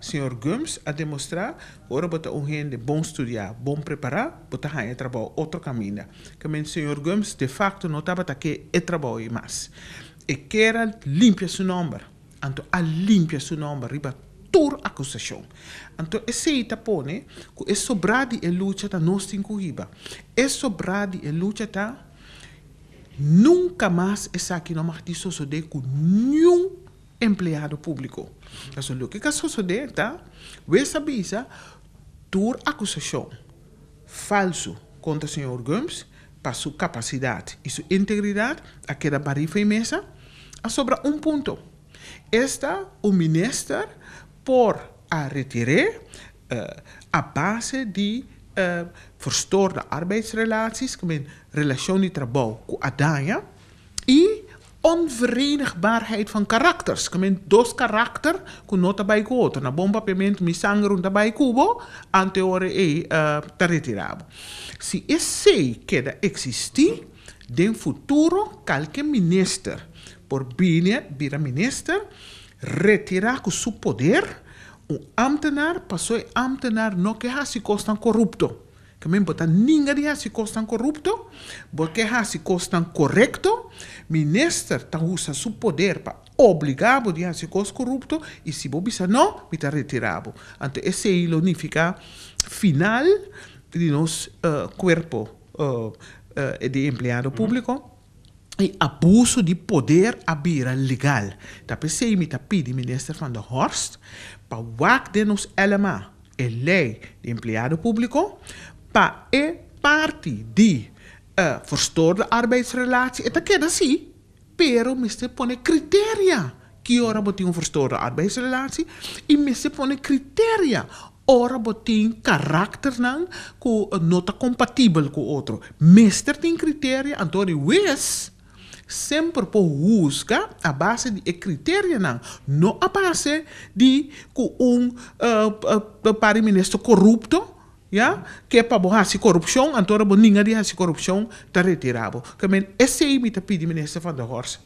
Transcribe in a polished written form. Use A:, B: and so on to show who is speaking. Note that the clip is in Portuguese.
A: senhor Gums a demonstrar, ora bota um gente bom estudar, bom preparar, bota a trabalhar outro caminho. Que o senhor Gums de facto não estava que é trabalho mais. E quer limpar seu nome, então a limpar seu nome riba toda acusação. Então esse aí tapone, que é sobrado e luta tá nós tem corriba. É sobrado e luta tá nunca mais essa aqui não mais disso suceder com nenhum empregado público. Então o que suceder tá? Você sabia toda acusação falso contra o senhor Gums para sua capacidade e sua integridade a queda barifa e mesa a sobra ponto. Esta o ministro por a retirar a base de verstoorde arbeidsrelaties, relatie de trabalho com a danha e onverenigbaarheid van karakters. Dos karakter que nota bij outro. Na bom papamento me sangue daarbij cubo, ante ore te retirado. Se esse queda existir, den futuro qualquer minister por vira minister retirar com seu poder ambtenaar passou ambtenaar não que se costan corrupto. Que men bota ninguém se costan corrupto, porque se costan correcto, minister ta usa seu poder para obrigar a se costan corrupto e se bobisa não, me ta retirado. Então esse é o significa final de nos corpo de empregado público. E abuso de poder abira legal. Dat pensei me pedi minister van der Horst para wak de nos elema a lei de empregado público para parte de verstoorde arbeidsrelatie. E dat queda assim, pero mister pone criteria que ora botin verstoorde arbeidsrelatie e mister pone criteria ora botin karakter nang ku nota compatível com outro. Mister tem criteria, Antônio Wes sempre por buscar a base de critério não a base de para ministro corrupto, ja, que é para borrar corrupção, então ninguém de corrupção está retirado. Que esse é o que pede ministro van der Horst,